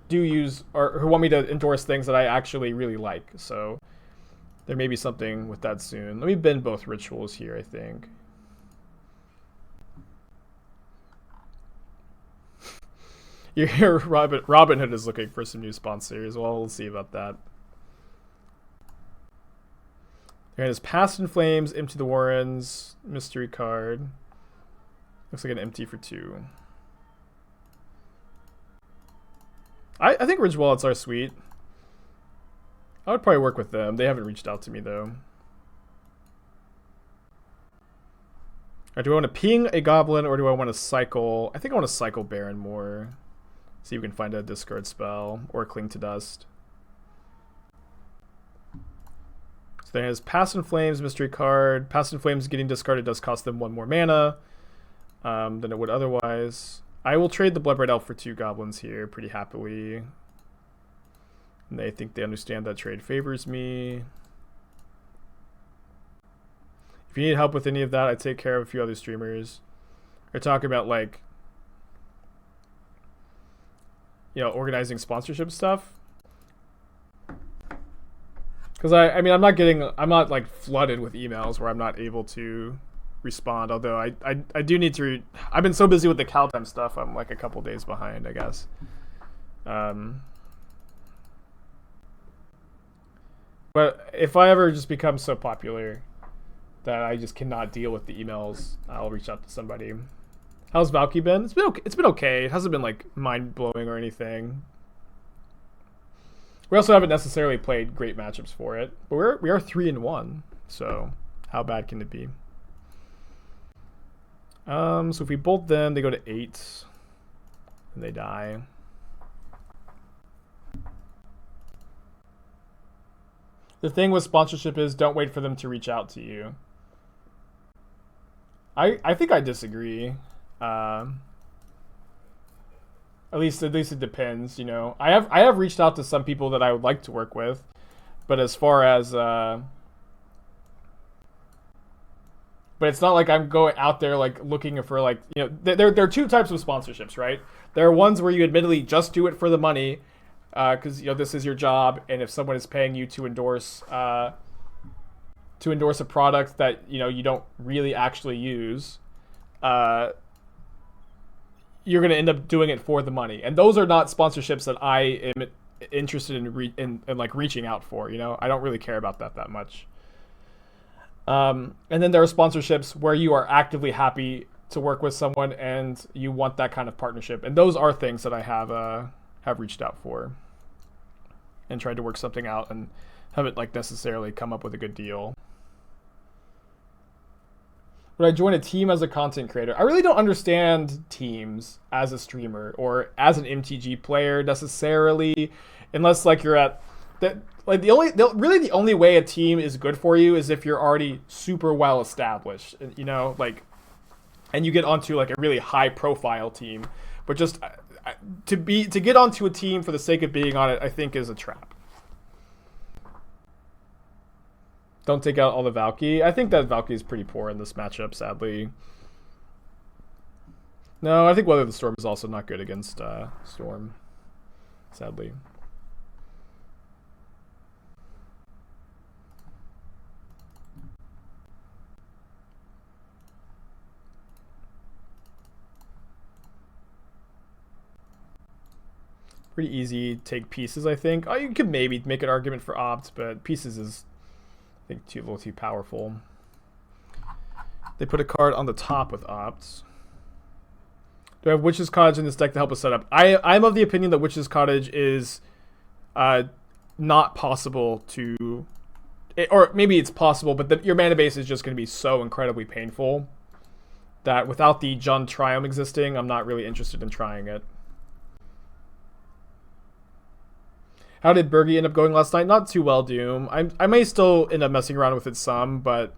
do use or who want me to endorse things that I actually really like. So there may be something with that soon. Let me bend both rituals here, I think. You hear Robin Hood is looking for some new sponsors. Well, we'll see about that. There is Past in Flames, Empty the Warrens, mystery card. Looks like an empty for 2. I think Ridge Wallets are sweet. I would probably work with them. They haven't reached out to me though. Alright, do I want to ping a goblin or do I want to cycle? I think I want to cycle Barren Moor. See if we can find a discard spell or Cling to Dust. So there's Past in Flames, mystery card. Past in Flames getting discarded does cost them 1 more mana than it would otherwise. I will trade the Bloodbraid Elf for 2 goblins here pretty happily. And they think they understand that trade favors me. If you need help with any of that, I take care of a few other streamers. They're talking about like, you know, organizing sponsorship stuff. Because I mean, I'm not like flooded with emails where I'm not able to respond. Although I do need to. I've been so busy with the Kalmheim stuff. I'm like a couple days behind, I guess. But if I ever just become so popular that I just cannot deal with the emails, I'll reach out to somebody. How's Valki been? It's been okay. It's been okay. It hasn't been like mind blowing or anything. We also haven't necessarily played great matchups for it, but we are 3-1. So how bad can it be? So if we bolt them, they go to 8, and they die. The thing with sponsorship is don't wait for them to reach out to you. I think I disagree. At least it depends, you know. I have reached out to some people that I would like to work with, but as far as but it's not like I'm going out there like looking for like, you know, there are 2 types of sponsorships, right? There are ones where you admittedly just do it for the money, because you know this is your job, and if someone is paying you to endorse a product that you know you don't really actually use, you're going to end up doing it for the money, and those are not sponsorships that I am interested in like reaching out for. You know, I don't really care about that much. And then there are sponsorships where you are actively happy to work with someone and you want that kind of partnership, and those are things that I have reached out for and tried to work something out and haven't like necessarily come up with a good deal. Would I join a team as a content creator? I really don't understand teams as a streamer or as an MTG player necessarily, unless like you're at that. Like the only way a team is good for you is if you're already super well established, you know, like, and you get onto like a really high profile team. But just to get onto a team for the sake of being on it, I think is a trap. Don't take out all the Valki. I think that Valki is pretty poor in this matchup, sadly. No, I think Weather the Storm is also not good against Storm, sadly. Pretty easy take Pieces, I think. Oh, you could maybe make an argument for Opt, but Pieces is, I think, a little too powerful. They put a card on the top with Opts. Do I have Witch's Cottage in this deck to help us set up? I'm of the opinion that Witch's Cottage is not possible to... or maybe it's possible, but your mana base is just going to be so incredibly painful that without the Jund Triumph existing, I'm not really interested in trying it. How did Bergie end up going last night? Not too well, Doom. I may still end up messing around with it some, but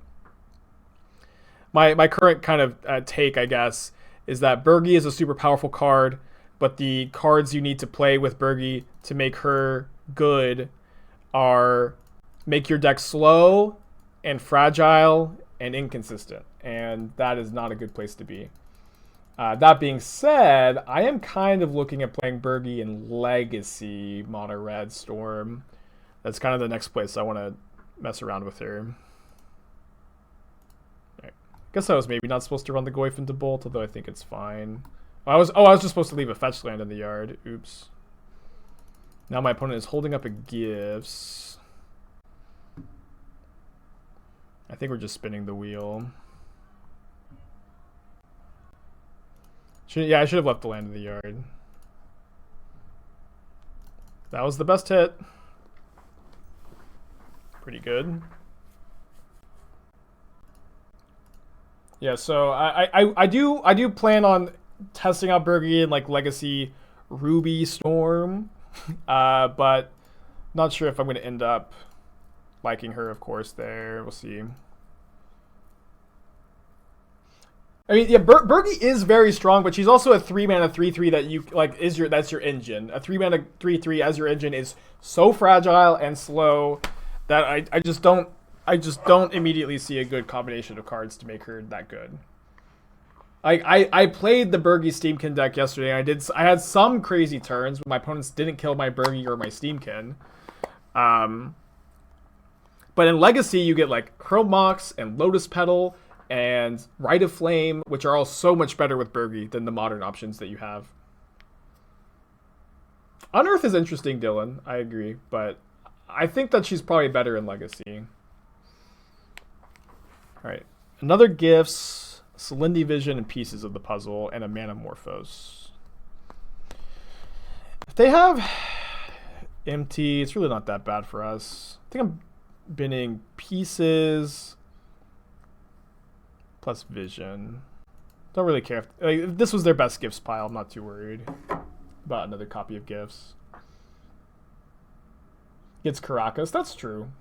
my current kind of take, I guess, is that Bergie is a super powerful card, but the cards you need to play with Bergie to make her good are make your deck slow and fragile and inconsistent, and that is not a good place to be. That being said, I am kind of looking at playing Bergie in Legacy Mono Red Storm. That's kind of the next place I want to mess around with her. Right. Guess I was maybe not supposed to run the Goyf into Bolt, although I think it's fine. I was just supposed to leave a fetch land in the yard. Oops. Now my opponent is holding up a gifts. I think we're just spinning the wheel. I should have left the land in the yard. That was the best hit. Pretty good. Yeah, so I do plan on testing out Burgundy in like Legacy Ruby Storm, but not sure if I'm going to end up liking her. Of course, there we'll see. I mean, yeah, Burgundy is very strong, but she's also a 3-mana 3/3 that you like that's your engine. A 3-mana 3/3 as your engine is so fragile and slow that I just don't immediately see a good combination of cards to make her that good. I played the Burgundy Steamkin deck yesterday. I had some crazy turns when my opponents didn't kill my Burgundy or my Steamkin. But in Legacy, you get like Chrome Mox and Lotus Petal and Rite of Flame, which are all so much better with Burgundy than the modern options that you have. Unearth is interesting, Dylan. I agree, but I think that she's probably better in Legacy. All right, another gifts, Celindy Vision and pieces of the puzzle, and a Manamorphose. If they have empty, it's really not that bad for us. I think I'm binning pieces plus vision. Don't really care if this was their best gifts pile. I'm not too worried about another copy of gifts. Gets Caracas. That's true.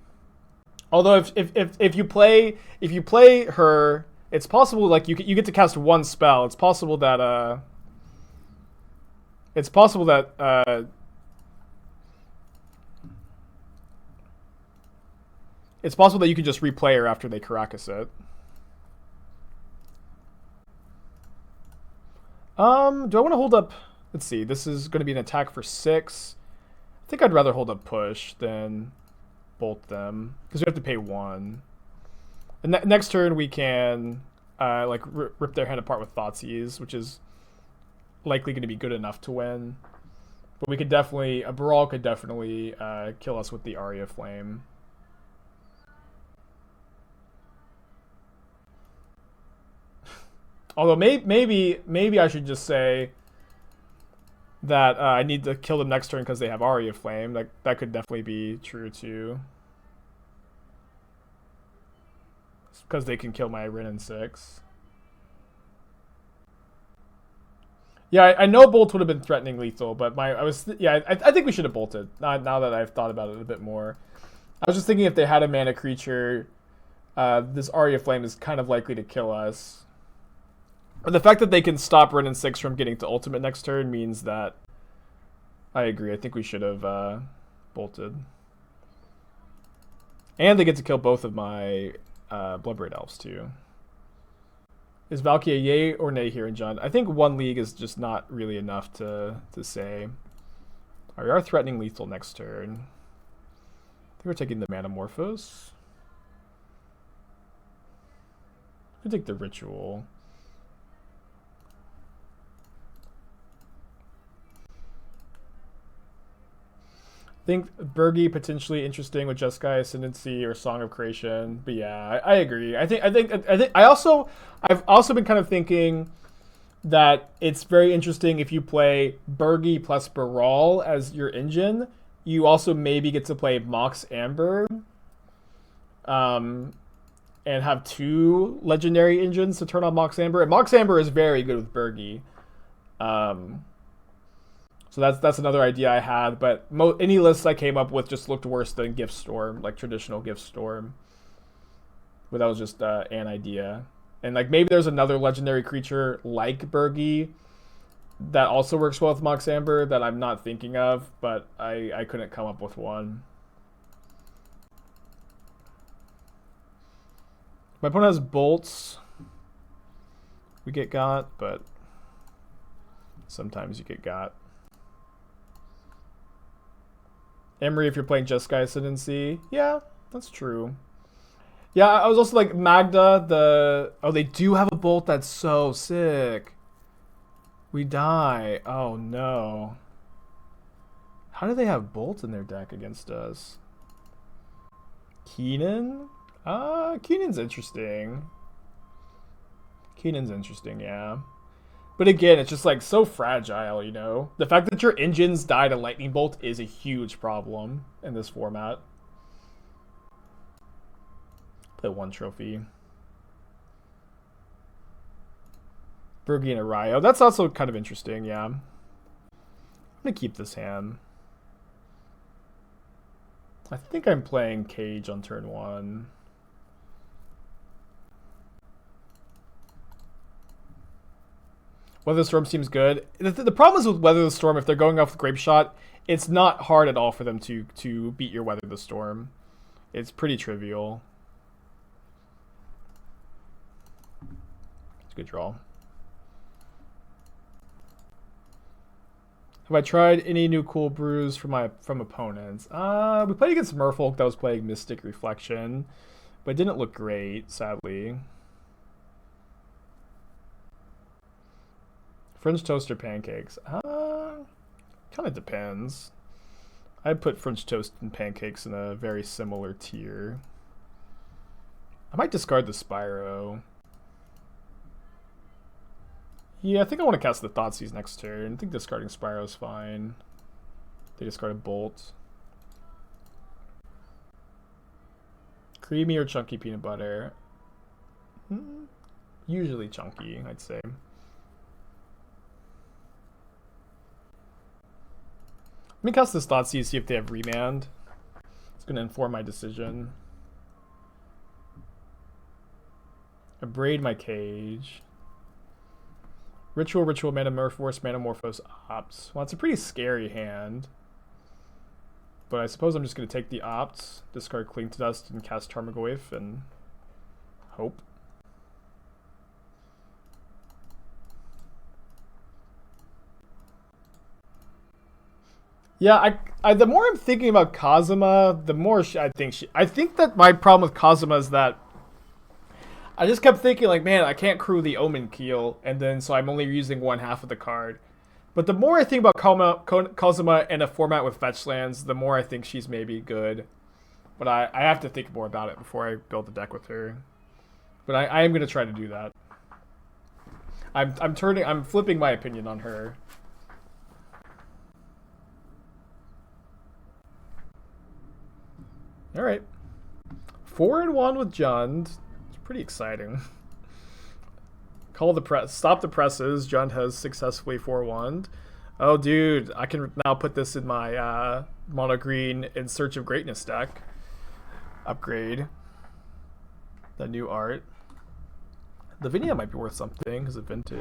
Although if you play her, it's possible like you get to cast one spell. It's possible that it's possible that you can just replay her after they Caracas it. Do I want to hold up? Let's see. This is going to be an attack for 6. I think I'd rather hold up push than bolt them because we have to pay 1. The next turn we can like rip their hand apart with Thoughtseize, which is likely going to be good enough to win. But we could definitely a Brawl could definitely kill us with the Aria Flame. Although maybe I should just say that I need to kill them next turn because they have Aria Flame. That could definitely be true too. Because they can kill my Wrenn and Six. Yeah, I know Bolt would have been threatening lethal, but I think we should have bolted. Now that I've thought about it a bit more, I was just thinking if they had a mana creature, this Aria Flame is kind of likely to kill us. But the fact that they can stop Wrenn and Six from getting to ultimate next turn means that I agree. I think we should have bolted. And they get to kill both of my Bloodbraid Elves too. Is Valki a yay or nay here in John? I think 1 league is just not really enough to say. We are threatening lethal next turn. I think we're taking the Manamorphose. I take the Ritual. I think Burgundy potentially interesting with Jeskai Ascendancy or Song of Creation, but yeah, I agree. I've also been kind of thinking that it's very interesting if you play Burgundy plus Baral as your engine. You also maybe get to play Mox Amber, and have 2 legendary engines to turn on Mox Amber. And Mox Amber is very good with Burgundy. So that's another idea I had, but any list I came up with just looked worse than Gift Storm, like traditional Gift Storm. But that was just an idea. And like maybe there's another legendary creature like Burgundy that also works well with Mox Amber that I'm not thinking of, but I couldn't come up with one. My opponent has bolts. We get got, but sometimes you get got. Emery, if you're playing Jeskai Ascendancy, yeah, that's true. Yeah, I was also like Magda, they do have a bolt that's so sick. We die. Oh no. How do they have Bolt in their deck against us? Keenan? Keenan's interesting. Keenan's interesting, yeah. But again, it's just like so fragile, you know? The fact that your engines die to Lightning Bolt is a huge problem in this format. Play 1 trophy. Bergie and Arayo. That's also kind of interesting, yeah. I'm going to keep this hand. I think I'm playing Cage on turn 1. Weather the Storm seems good. The problem is with Weather the Storm, if they're going off the Grape Shot, it's not hard at all for them to beat your Weather the Storm. It's pretty trivial. It's a good draw. Have I tried any new cool brews from opponents? We played against Merfolk that was playing Mystic Reflection, but it didn't look great, sadly. French toast or pancakes? Kind of depends. I'd put French toast and pancakes in a very similar tier. I might discard the Spyro. Yeah, I think I want to cast the Thoughtseize next turn. I think discarding Spyro is fine. They discarded Bolt. Creamy or chunky peanut butter? Usually chunky, I'd say. Let me cast this Thoughtseize, see if they have Remand. It's going to inform my decision. Abrade my Cage. Ritual, Metamorphose, Opts. Well, it's a pretty scary hand. But I suppose I'm just going to take the Opts, discard Cling to Dust, and cast Tarmogoyf, and hope. Yeah, the more I'm thinking about Kazuma, the more I think that my problem with Kazuma is that I just kept thinking, like, man, I can't crew the Omen Keel, and then so I'm only using 1/2 of the card. But the more I think about Kazuma in a format with fetch lands, the more I think she's maybe good. But I have to think more about it before I build the deck with her. But I am going to try to do that. I'm flipping my opinion on her. All right. 4-1 with Jund. Pretty exciting. Stop the presses. Jund has successfully 4-1'd. Oh, dude, I can now put this in my mono green In Search of Greatness deck. Upgrade. The new art. Lavinia might be worth something because of vintage.